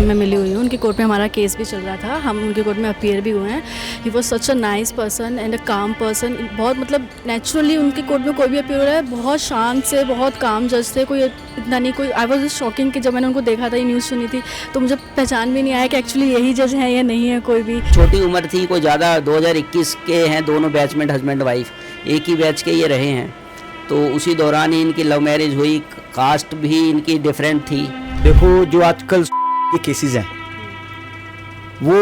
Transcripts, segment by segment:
Ma'am मैं मिली हुई हूँ, उनकी कोर्ट में हमारा केस भी चल रहा था, हम उनके कोर्ट में अपीयर भी हुए हैं। He was such a nice person and अ काम पर्सन, बहुत मतलब नेचुरली उनके कोर्ट में कोई भी अपीयर हो रहा है बहुत शांत से, बहुत काम जज थे, कोई इतना नहीं कोई। आई वॉज शॉकिंग कि जब मैंने उनको देखा था, ये न्यूज़ सुनी थी तो मुझे पहचान भी नहीं आया कि एक्चुअली यही जज है या नहीं है कोई भी। छोटी उम्र थी, कोई ज़्यादा 2021 के हैं, दोनों बैचमेट हस्बैंड वाइफ एक ही बैच के ये रहे हैं। तो उसी दौरान ही इनकी लव मैरिज हुई, कास्ट भी इनकी डिफरेंट थी। देखो जो आजकल के केसेस हैं वो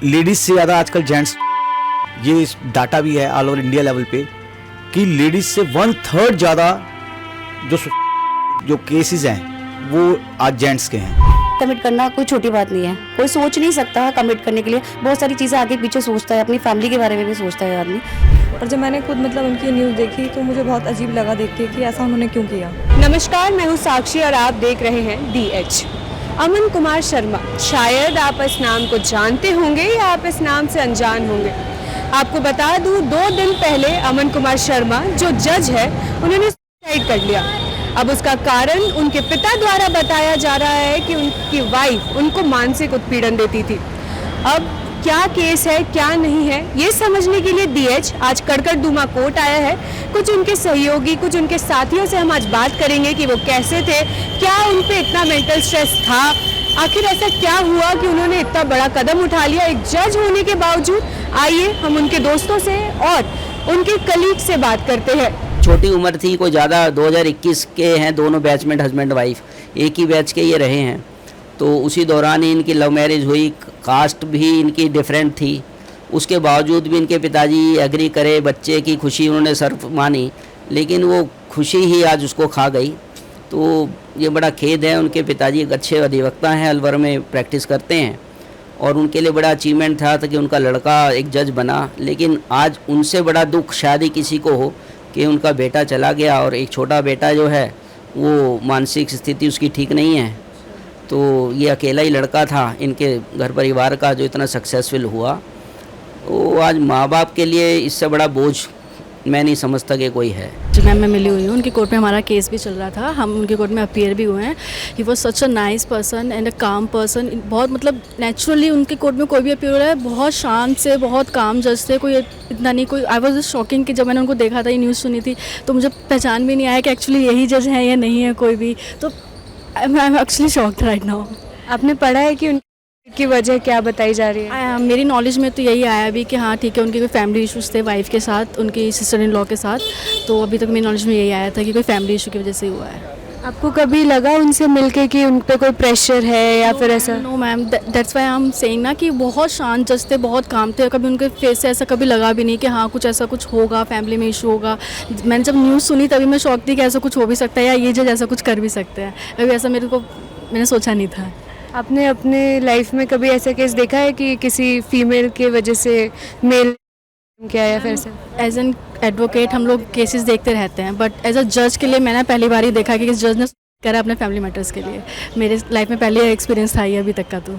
लेडीज से ज़्यादा आजकल जेंट्स, ये डाटा भी है ऑल ओवर इंडिया लेवल पे कि लेडीज से 1/3 ज़्यादा जो केसेस हैं वो आज जेंट्स के हैं। कमिट करना कोई छोटी बात नहीं है, कोई सोच नहीं सकता कमिट करने के लिए, बहुत सारी चीज़ें आगे पीछे सोचता है, अपनी फैमिली के बारे में भी सोचता है आदमी। और जब मैंने खुद मतलब उनकी न्यूज़ देखी तो मुझे बहुत अजीब लगा देख के कि ऐसा उन्होंने क्यों किया। नमस्कार, मैं हूँ साक्षी और आप देख रहे हैं DH। अमन कुमार शर्मा, शायद आप इस नाम को जानते होंगे या आप इस नाम से अनजान होंगे। आपको बता दूँ 2 दिन पहले अमन कुमार शर्मा जो जज है उन्होंने सुसाइड कर लिया। अब उसका कारण उनके पिता द्वारा बताया जा रहा है कि उनकी वाइफ उनको मानसिक उत्पीड़न देती थी। अब क्या केस है क्या नहीं है ये समझने के लिए DH आज कड़कड़दूमा कोर्ट आया है। कुछ उनके सहयोगी, कुछ उनके साथियों से हम आज बात करेंगे कि वो कैसे थे, क्या उन पे इतना मेंटल स्ट्रेस था, आखिर ऐसा क्या हुआ कि उन्होंने इतना बड़ा कदम उठा लिया एक जज होने के बावजूद। आइए हम उनके दोस्तों से और उनके कलीग से बात करते हैं। छोटी उम्र थी, कोई ज़्यादा 2021 के हैं, दोनों बैचमेट हस्बैंड वाइफ एक ही बैच के ये रहे हैं। तो उसी दौरान ही इनकी लव मैरिज हुई, कास्ट भी इनकी डिफरेंट थी। उसके बावजूद भी इनके पिताजी एग्री करे, बच्चे की खुशी उन्होंने सर्फ मानी, लेकिन वो खुशी ही आज उसको खा गई। तो ये बड़ा खेद है। उनके पिताजी एक अच्छे अधिवक्ता हैं, अलवर में प्रैक्टिस करते हैं और उनके लिए बड़ा अचीवमेंट था कि उनका लड़का एक जज बना। लेकिन आज उनसे बड़ा दुख शायद ही किसी को हो कि उनका बेटा चला गया और एक छोटा बेटा जो है वो मानसिक स्थिति उसकी ठीक नहीं है। तो ये अकेला ही लड़का था इनके घर परिवार का जो इतना सक्सेसफुल हुआ। वो आज माँ बाप के लिए इससे बड़ा बोझ मैं नहीं समझता कि कोई है। जी मैम मैं मिली हुई हूँ, उनकी कोर्ट में हमारा केस भी चल रहा था, हम उनके कोर्ट में अपीयर भी हुए हैं। He was such a nice person and अ काम पर्सन, बहुत मतलब नेचुरली उनके कोर्ट में कोई भी अपीयर हो रहा है बहुत शांत से, बहुत काम जज थे, कोई इतना नहीं कोई। आई वॉज शॉकिंग कि जब मैंने उनको देखा था, ये न्यूज़ सुनी थी तो मुझे पहचान भी नहीं आया कि एक्चुअली यही जज है या नहीं है कोई भी। तो I am actually shocked right now. आपने पढ़ा है कि उनकी वजह क्या बताई जा रही है? मेरी नॉलेज में तो यही आया अभी कि हाँ ठीक है, उनके कोई फैमिली इश्यूज़ थे वाइफ के साथ, उनकी सिस्टर इन लॉ के साथ। तो अभी तक मेरी नॉलेज में यही आया था कि कोई फैमिली इशू की वजह से हुआ है। आपको कभी लगा उनसे मिलके कि उन पे कोई प्रेशर है या फिर ऐसा? No ma'am, that's why I am saying ना कि बहुत शांत जज थे, बहुत काम थे, कभी उनके फेस से ऐसा कभी लगा भी नहीं कि हाँ कुछ ऐसा कुछ होगा, फैमिली में इशू होगा। मैंने जब न्यूज़ सुनी तभी मैं शॉक थी कि ऐसा कुछ हो भी सकता है या ये जज ऐसा कुछ कर भी सकते हैं। अभी ऐसा मैंने सोचा नहीं था। आपने अपने लाइफ में कभी ऐसा केस देखा है कि किसी फीमेल के वजह से मेल क्या या फिर से? एज एन एडवोकेट हम लोग केसेस देखते रहते हैं, बट एज अ जज के लिए मैंने पहली बार ही देखा कि जज ने करा अपने फैमिली मैटर्स के लिए। मेरे लाइफ में पहले एक्सपीरियंस था ये अभी तक का। तो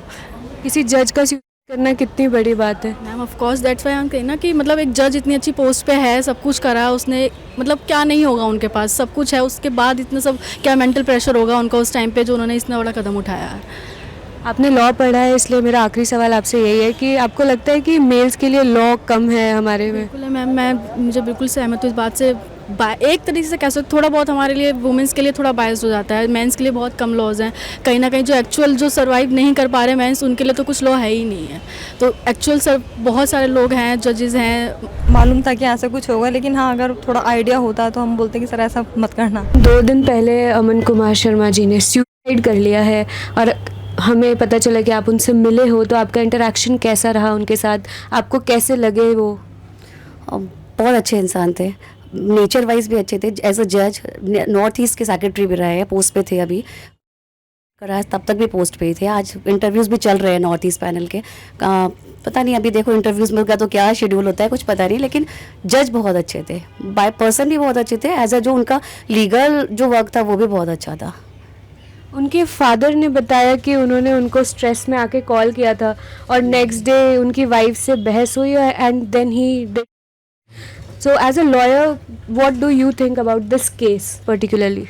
किसी जज का करना कितनी बड़ी बात है ma'am. Of course that's why I am saying ना कि मतलब एक जज इतनी अच्छी पोस्ट पे है, सब कुछ करा उसने, मतलब क्या नहीं होगा उनके पास, सब कुछ है, उसके बाद इतना सब क्या मेंटल प्रेशर होगा उनका उस टाइम पे जो उन्होंने इतना बड़ा कदम उठाया है। आपने लॉ पढ़ा है, इसलिए मेरा आखिरी सवाल आपसे यही है कि आपको लगता है कि मेल्स के लिए लॉ कम है हमारे में? बिल्कुल है मैम, मुझे बिल्कुल सहमत हूँ इस बात से। एक तरीके से कह सकते थोड़ा बहुत हमारे लिए वुमेंस के लिए थोड़ा बायस हो जाता है, मेंस के लिए बहुत कम लॉज हैं। कहीं ना कहीं जो एक्चुअल जो सर्वाइव नहीं कर पा रहे मेंस, उनके लिए तो कुछ लॉ है ही नहीं है। तो एक्चुअल बहुत सारे लोग हैं, जजेस हैं। मालूम था कि ऐसा कुछ होगा, लेकिन हाँ अगर थोड़ा आइडिया होता तो हम बोलते कि सर ऐसा मत करना। 2 दिन पहले अमन कुमार शर्मा जी ने सुसाइड कर लिया है और हमें पता चला कि आप उनसे मिले हो, तो आपका इंटरेक्शन कैसा रहा उनके साथ, आपको कैसे लगे वो? बहुत अच्छे इंसान थे, नेचर वाइज भी अच्छे थे। एज अ जज नॉर्थ ईस्ट के सेक्रेटरी भी रहे हैं, पोस्ट पे थे अभी, तब तक भी पोस्ट पे ही थे। आज इंटरव्यूज़ भी चल रहे हैं नॉर्थ ईस्ट पैनल के। पता नहीं अभी देखो इंटरव्यूज़ में का तो क्या शेड्यूल होता है कुछ पता नहीं, लेकिन जज बहुत अच्छे थे, बाय पर्सन भी बहुत अच्छे थे। एज अ जो उनका लीगल जो वर्क था वो भी बहुत अच्छा था। उनके फादर ने बताया कि उन्होंने उनको स्ट्रेस में आके कॉल किया था और नेक्स्ट डे उनकी वाइफ से बहस हुई and then he did. So as a lawyer what do you think about this case particularly?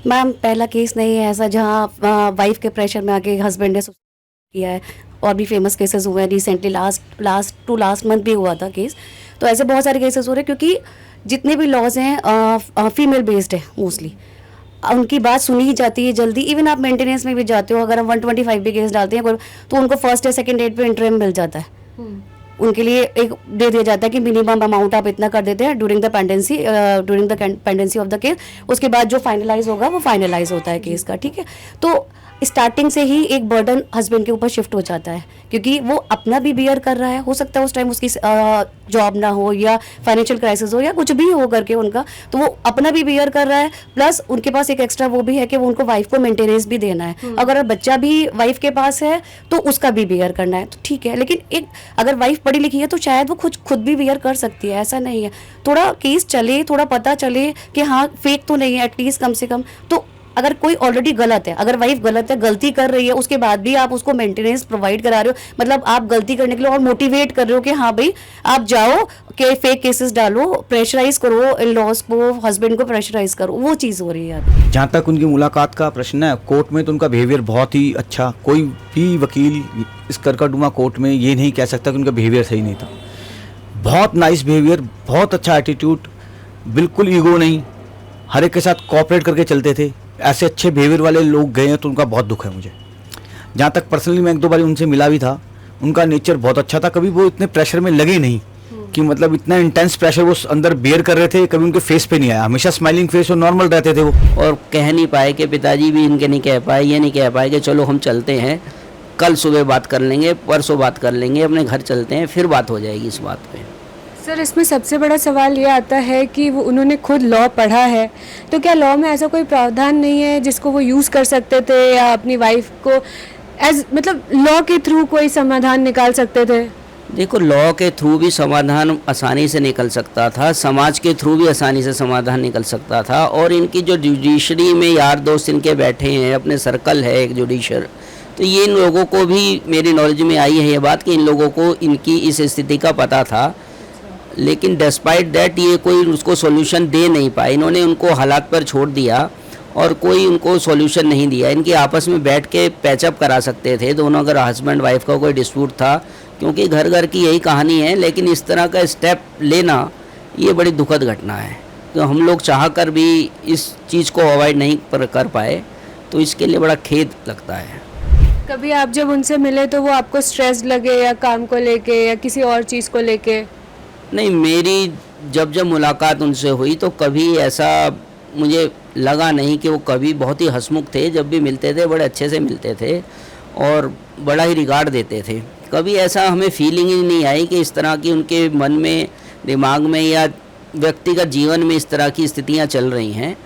Ma'am पहला केस नहीं है ऐसा जहाँ वाइफ के प्रेशर में आके हस्बैंड ने किया है, और भी फेमस केसेस हुए हैं रिसेंटली, लास्ट मंथ भी हुआ था केस। तो ऐसे बहुत सारे केसेस हो रहे हैं क्योंकि जितने भी लॉज हैं फीमेल बेस्ड है मोस्टली, उनकी बात सुनी ही जाती है जल्दी। इवन आप मेंटेनेंस में भी जाते हो, अगर हम 125 भी केस डालते हैं तो उनको फर्स्ट या सेकंड डेट पे इंटरिम मिल जाता है। उनके लिए एक दे दिया जाता है कि मिनिमम अमाउंट आप इतना कर देते हैं during the pendency of the case. उसके बाद जो फाइनलाइज होगा वो फाइनलाइज होता है केस का, ठीक है। तो स्टार्टिंग से ही एक बर्डन हस्बैंड के ऊपर शिफ्ट हो जाता है क्योंकि वो अपना भी बियर कर रहा है, हो सकता है उस टाइम उसकी जॉब ना हो या फाइनेंशियल क्राइसिस हो या कुछ भी हो करके उनका, तो वो अपना भी बियर कर रहा है, प्लस उनके पास एक एक्स्ट्रा वो भी है कि वो उनको वाइफ को मेंटेनेंस भी देना है। अगर बच्चा भी वाइफ के पास है तो उसका भी बियर करना है, तो ठीक है। लेकिन एक अगर वाइफ पढ़ी लिखी है तो शायद वो खुद भी बियर कर सकती है, ऐसा नहीं है। थोड़ा केस चले, थोड़ा पता चले कि हाँ फेक तो नहीं है एटलीस्ट कम से कम। तो अगर कोई ऑलरेडी गलत है, अगर वाइफ गलत है, गलती कर रही है, उसके बाद भी आप उसको मेंटेनेंस प्रोवाइड करा रहे हो, मतलब आप गलती करने के लिए और मोटिवेट कर रहे हो कि हाँ भाई आप जाओ कि फेक केसेस डालो, प्रेशराइज करो इन लॉज को, हस्बैंड को प्रेशराइज करो, वो चीज़ हो रही है। जहाँ तक उनकी मुलाकात का प्रश्न है, कोर्ट में तो उनका बिहेवियर बहुत ही अच्छा, कोई भी वकील इस करकटुमा कोर्ट में ये नहीं कह सकता कि उनका बिहेवियर सही नहीं था। बहुत नाइस बिहेवियर, बहुत अच्छा एटीट्यूड, बिल्कुल ईगो नहीं, हर एक के साथ कोऑपरेट करके चलते थे। ऐसे अच्छे बिहेवियर वाले लोग गए हैं तो उनका बहुत दुख है मुझे। जहाँ तक पर्सनली मैं 1-2 बार उनसे मिला भी था, उनका नेचर बहुत अच्छा था। कभी वो इतने प्रेशर में लगे नहीं कि मतलब इतना इंटेंस प्रेशर वो अंदर बेयर कर रहे थे, कभी उनके फेस पे नहीं आया, हमेशा स्माइलिंग फेस और नॉर्मल रहते थे वो। और कह नहीं पाए कि पिताजी भी इनके नहीं कह पाए, ये नहीं कह पाए कि चलो हम चलते हैं, कल सुबह बात कर लेंगे, परसों बात कर लेंगे, अपने घर चलते हैं, फिर बात हो जाएगी इस बात पे। सर इसमें सबसे बड़ा सवाल ये आता है कि वो उन्होंने खुद लॉ पढ़ा है, तो क्या लॉ में ऐसा कोई प्रावधान नहीं है जिसको वो यूज़ कर सकते थे या अपनी वाइफ को एज मतलब लॉ के थ्रू कोई समाधान निकाल सकते थे? देखो, लॉ के थ्रू भी समाधान आसानी से निकल सकता था, समाज के थ्रू भी आसानी से समाधान निकल सकता था। और इनकी जो जुडिशरी में यार दोस्त इनके बैठे हैं, अपने सर्कल है एक जुडिशर, तो ये इन लोगों को भी मेरी नॉलेज में आई है ये बात कि इन लोगों को इनकी इस स्थिति का पता था, लेकिन डिस्पाइट दैट ये कोई उसको सॉल्यूशन दे नहीं पाए। इन्होंने उनको हालात पर छोड़ दिया और कोई उनको सॉल्यूशन नहीं दिया। इनकी आपस में बैठ के पैचअप करा सकते थे दोनों, अगर हस्बैंड वाइफ का कोई डिस्प्यूट था, क्योंकि घर घर की यही कहानी है। लेकिन इस तरह का स्टेप लेना ये बड़ी दुखद घटना है, तो हम लोग चाह कर भी इस चीज़ को अवॉइड नहीं कर पाए, तो इसके लिए बड़ा खेद लगता है। कभी आप जब उनसे मिले तो वो आपको स्ट्रेस लगे या काम को लेके या किसी और चीज़ को लेके? नहीं, मेरी जब मुलाकात उनसे हुई तो कभी ऐसा मुझे लगा नहीं कि वो कभी बहुत ही हंसमुख थे। जब भी मिलते थे बड़े अच्छे से मिलते थे और बड़ा ही रिगार्ड देते थे। कभी ऐसा हमें फीलिंग ही नहीं आई कि इस तरह की उनके मन में, दिमाग में या व्यक्तिगत जीवन में इस तरह की स्थितियां चल रही हैं,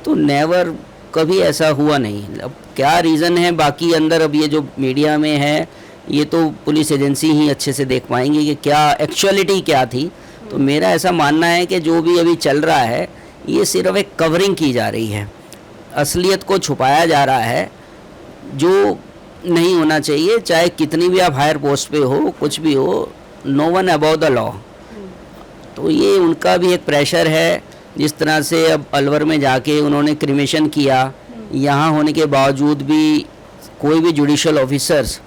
तो नेवर कभी ऐसा हुआ नहीं। अब क्या रीज़न है बाकी अंदर, अब ये जो मीडिया में है ये तो पुलिस एजेंसी ही अच्छे से देख पाएंगी कि क्या एक्चुअलिटी क्या थी। तो मेरा ऐसा मानना है कि जो भी अभी चल रहा है ये सिर्फ एक कवरिंग की जा रही है, असलियत को छुपाया जा रहा है, जो नहीं होना चाहिए। चाहे कितनी भी आप हायर पोस्ट पे हो, कुछ भी हो, no one above the law. तो ये उनका भी एक प्रेशर है। जिस तरह से अब अलवर में जाके उन्होंने क्रिमेशन किया, यहाँ होने के बावजूद भी कोई भी जुडिशल ऑफिसर्स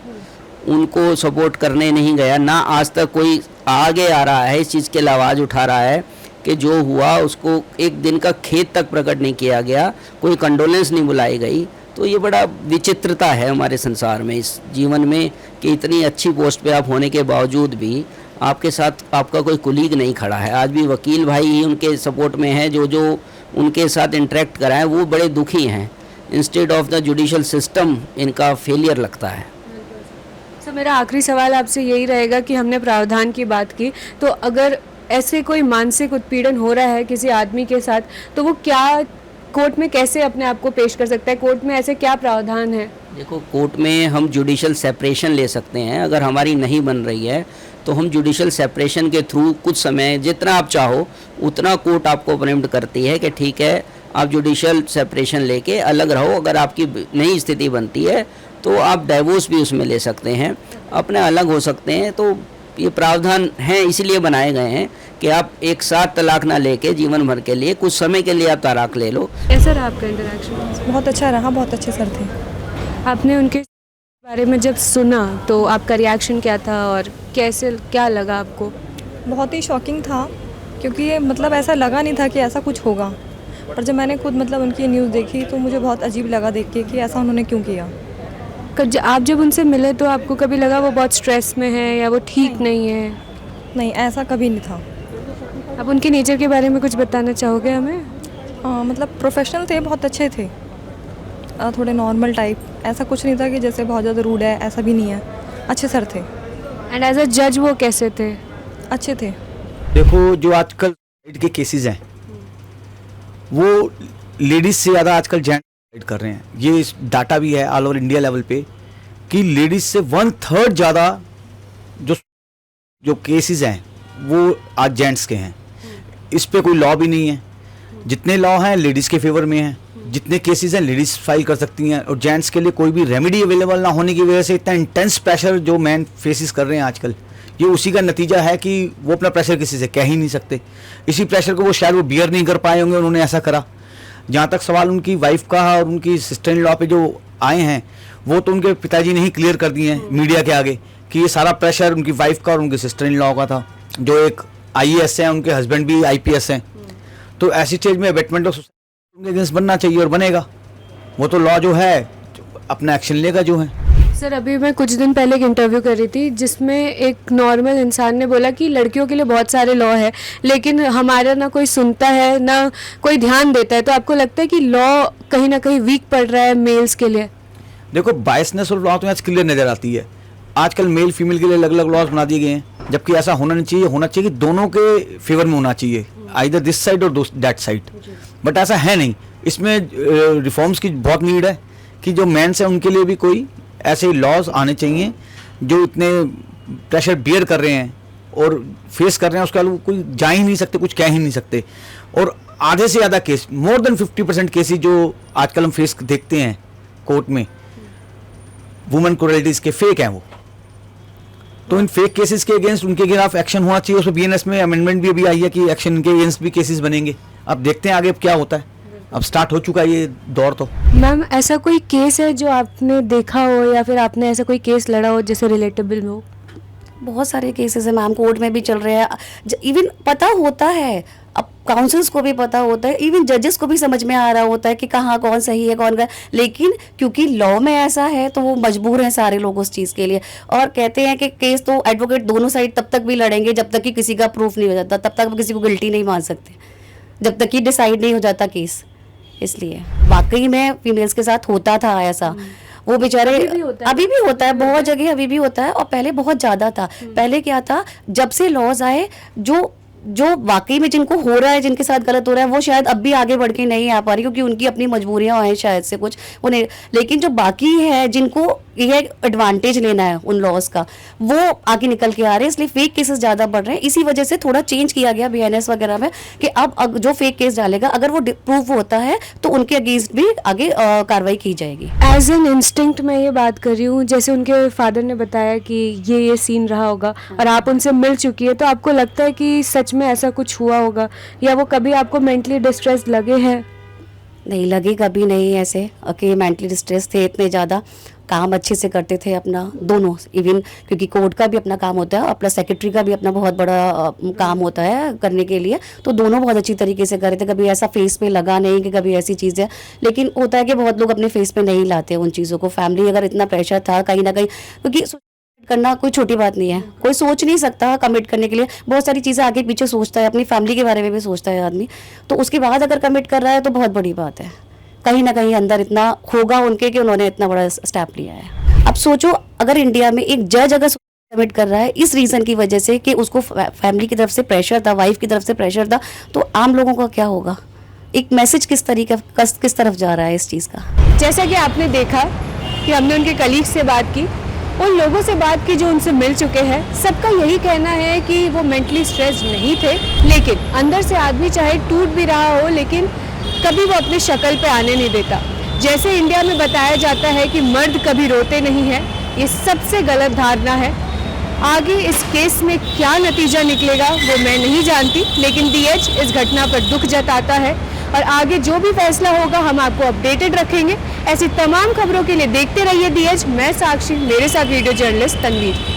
उनको सपोर्ट करने नहीं गया। ना आज तक कोई आगे आ रहा है इस चीज़ के लिए आवाज़ उठा रहा है कि जो हुआ उसको एक दिन का खेद तक प्रकट नहीं किया गया, कोई कंडोलेंस नहीं बुलाई गई। तो ये बड़ा विचित्रता है हमारे संसार में, इस जीवन में, कि इतनी अच्छी पोस्ट पे आप होने के बावजूद भी आपके साथ आपका कोई कुलीग नहीं खड़ा है। आज भी वकील भाई ही उनके सपोर्ट में है, जो उनके साथ इंटरेक्ट कराएं वो बड़े दुखी हैं। Instead of the judicial system इनका फेलियर लगता है। सर मेरा आखिरी सवाल आपसे यही रहेगा कि हमने प्रावधान की बात की, तो अगर ऐसे कोई मानसिक उत्पीड़न हो रहा है किसी आदमी के साथ, तो वो क्या कोर्ट में कैसे अपने आप को पेश कर सकता है? कोर्ट में ऐसे क्या प्रावधान है? देखो, कोर्ट में हम जुडिशल सेपरेशन ले सकते हैं। अगर हमारी नहीं बन रही है तो हम जुडिशल सेपरेशन के थ्रू कुछ समय, जितना आप चाहो उतना कोर्ट आपको परमिट करती है कि ठीक है आप जुडिशल सेपरेशन लेके अलग रहो। अगर आपकी नई स्थिति बनती है तो आप डाइवोर्स भी उसमें ले सकते हैं, अपने अलग हो सकते हैं। तो ये प्रावधान हैं इसलिए बनाए गए हैं कि आप एक साथ तलाक ना लेके जीवन भर के लिए कुछ समय के लिए आप तलाक ले लो। कैसा रहा आपका इंटरेक्शन? बहुत अच्छा रहा, बहुत अच्छे सर थे। आपने उनके बारे में जब सुना तो आपका रिएक्शन क्या था और कैसे क्या लगा आपको? बहुत ही शॉकिंग था, क्योंकि ये मतलब ऐसा लगा नहीं था कि ऐसा कुछ होगा। पर जब मैंने खुद मतलब उनकी न्यूज़ देखी तो मुझे बहुत अजीब लगा देख के कि ऐसा उन्होंने क्यों किया। आप जब उनसे मिले तो आपको कभी लगा वो बहुत स्ट्रेस में है या वो ठीक नहीं है? नहीं, ऐसा कभी नहीं था। आप उनके नेचर के बारे में कुछ बताना चाहोगे हमें? मतलब प्रोफेशनल थे, बहुत अच्छे थे, थोड़े नॉर्मल टाइप, ऐसा कुछ नहीं था कि जैसे बहुत ज़्यादा रूड है, ऐसा भी नहीं है। अच्छे सर थे। एंड एज अ जज वो कैसे थे? अच्छे थे। देखो, जो आजकल के केसेस हैं वो लेडीज से ज़्यादा आजकल जेंट्स कर रहे हैं। ये डाटा भी है ऑल ओवर इंडिया लेवल पे कि लेडीज से 1/3 ज़्यादा जो केसेस हैं वो आज जेंट्स के हैं। इस पे कोई लॉ भी नहीं है। जितने लॉ हैं लेडीज़ के फेवर में हैं, जितने केसेस हैं लेडीज़ फाइल कर सकती हैं, और जेंट्स के लिए कोई भी रेमेडी अवेलेबल ना होने की वजह से इतना इंटेंस प्रेशर जो मैन फेसिस कर रहे हैं आजकल, ये उसी का नतीजा है कि वो अपना प्रेशर किसी से कह ही नहीं सकते। इसी प्रेशर को वो शायद वो बियर नहीं कर पाए होंगे, उन्होंने ऐसा करा। जहाँ तक सवाल उनकी वाइफ का और उनकी सिस्टर इन लॉ पे जो आए हैं, वो तो उनके पिताजी ने ही क्लियर कर दिए हैं मीडिया के आगे कि ये सारा प्रेशर उनकी वाइफ का और उनकी सिस्टर इन लॉ का था, जो एक IAS हैं, उनके हस्बैंड भी IPS हैं। तो ऐसी स्टेज में अबेटमेंट ऑफ सोसाइटी उनके अगेंस्ट बनना चाहिए और बनेगा। वो तो लॉ जो है अपना एक्शन लेगा जो है। सर, अभी मैं कुछ दिन पहले एक इंटरव्यू कर रही थी जिसमें एक नॉर्मल इंसान ने बोला कि लड़कियों के लिए बहुत सारे लॉ है लेकिन हमारा ना कोई सुनता है ना कोई ध्यान देता है। तो आपको लगता है कि लॉ कहीं ना कहीं वीक पड़ रहा है मेल्स के लिए? देखो, बायसनेस और लॉ तो आज क्लियर नजर आती है। आजकल मेल फीमेल के लिए अलग अलग लॉज बना दिए गए हैं, जबकि ऐसा होना नहीं चाहिए। होना चाहिए कि दोनों के फेवर में होना चाहिए, आइदर दिस साइड और दैट साइड, बट ऐसा है नहीं। इसमें रिफॉर्म्स की बहुत नीड है कि जो मेंस हैं उनके लिए भी कोई ऐसे लॉज आने चाहिए जो इतने प्रेशर बियर कर रहे हैं और फेस कर रहे हैं, उसका कोई जा ही नहीं सकते, कुछ कह ही नहीं सकते। और आधे से ज़्यादा केस, मोर देन 50% केसेस जो आजकल हम फेस देखते हैं कोर्ट में, वुमेन क्रूरल्टीज के फेक हैं वो। तो इन फेक केसेस के अगेंस्ट उनके खिलाफ एक्शन होना चाहिए। उसमें BNS में अमेंडमेंट भी अभी आई है कि एक्शन के अगेंस्ट भी केसेस बनेंगे। अब देखते हैं आगे क्या होता है। अब स्टार्ट हो चुका है ये दौर। तो मैम, ऐसा कोई केस है जो आपने देखा हो या फिर आपने ऐसा कोई केस लड़ा हो जैसे रिलेटेबल हो? बहुत सारे केसेस हैं मैम, कोर्ट में भी चल रहे हैं। इवन पता होता है, अब काउंसिल्स को भी पता होता है, इवन जजेस को भी समझ में आ रहा होता है कि कहाँ कौन सही है कौन गलत। लेकिन क्योंकि लॉ में ऐसा है तो वो मजबूर हैं सारे लोग उस चीज़ के लिए, और कहते हैं कि केस तो एडवोकेट दोनों साइड तब तक भी लड़ेंगे जब तक कि किसी का प्रूफ नहीं हो जाता, तब तक किसी को गिल्टी नहीं मान सकते जब तक कि डिसाइड नहीं हो जाता केस। इसलिए वाकई में फीमेल्स के साथ होता था ऐसा। वो बेचारे अभी भी होता है, बहुत जगह अभी भी होता है, और पहले बहुत ज़्यादा था। पहले क्या था, जब से लॉज आए, जो वाकई में जिनको हो रहा है, जिनके साथ गलत हो रहा है, वो शायद अब भी आगे बढ़ के नहीं आ पा रही क्योंकि उनकी अपनी मजबूरियां हैं शायद से कुछ उन्हें। लेकिन जो बाकी है जिनको ये एडवांटेज लेना है उन लॉज का, वो आगे निकल के आ रहे हैं। इसलिए फेक केसेस ज़्यादा बढ़ रहे हैं। इसी वजह से थोड़ा चेंज किया गया BNS वगैरह में कि अब जो फेक केस डालेगा अगर वो प्रूफ होता है तो उनके अगेंस्ट भी आगे कार्रवाई की जाएगी। एज एन इंस्टिंक्ट मैं ये बात कर रही हूँ, जैसे उनके फादर ने बताया कि ये सीन रहा होगा और आप उनसे मिल चुकी है, तो आपको लगता है कि सच में ऐसा कुछ हुआ होगा या वो कभी आपको मेंटली डिस्ट्रेस लगे हैं? नहीं लगे, कभी नहीं ऐसे कि मेंटली डिस्ट्रेस थे इतने ज़्यादा। काम अच्छे से करते थे अपना दोनों, इवन क्योंकि कोर्ट का भी अपना काम होता है और प्लस सेक्रेटरी का भी अपना बहुत बड़ा काम होता है करने के लिए, तो दोनों बहुत अच्छी तरीके से कर रहे थे। कभी ऐसा फेस पे लगा नहीं कि कभी ऐसी चीज़ें, लेकिन होता है कि बहुत लोग अपने फेस पे नहीं लाते उन चीज़ों को। फैमिली अगर इतना प्रेशर था कहीं ना कहीं, क्योंकि करना कोई छोटी बात नहीं है, कोई सोच नहीं सकता कमिट करने के लिए, बहुत सारी चीज़ें आगे पीछे सोचता है, अपनी फैमिली के बारे में भी सोचता है आदमी, तो उसके बाद अगर कमिट कर रहा है तो बहुत बड़ी बात है। कहीं ना कहीं अंदर इतना होगा उनके कि उन्होंने इतना बड़ा स्टेप लिया है। अब सोचो अगर इंडिया में एक जज अगर कमिट कर रहा है इस रीज़न की वजह से कि उसको फैमिली की तरफ से प्रेशर था, वाइफ की तरफ से प्रेशर था, तो आम लोगों का क्या होगा? एक मैसेज किस तरफ जा रहा है इस चीज़ का? जैसा कि आपने देखा कि हमने उनके कलीग से बात की, उन लोगों से बात की जो उनसे मिल चुके हैं, सबका यही कहना है कि वो मेंटली स्ट्रेस्ड नहीं थे, लेकिन अंदर से आदमी चाहे टूट भी रहा हो लेकिन कभी वो अपनी शक्ल पे आने नहीं देता। जैसे इंडिया में बताया जाता है कि मर्द कभी रोते नहीं हैं, ये सबसे गलत धारणा है। आगे इस केस में क्या नतीजा निकलेगा वो मैं नहीं जानती, लेकिन डीएच इस घटना पर दुख जताता है और आगे जो भी फैसला होगा हम आपको अपडेटेड रखेंगे। ऐसी तमाम खबरों के लिए देखते रहिए डीएच। मैं साक्षी, मेरे साथ वीडियो जर्नलिस्ट तनवीर।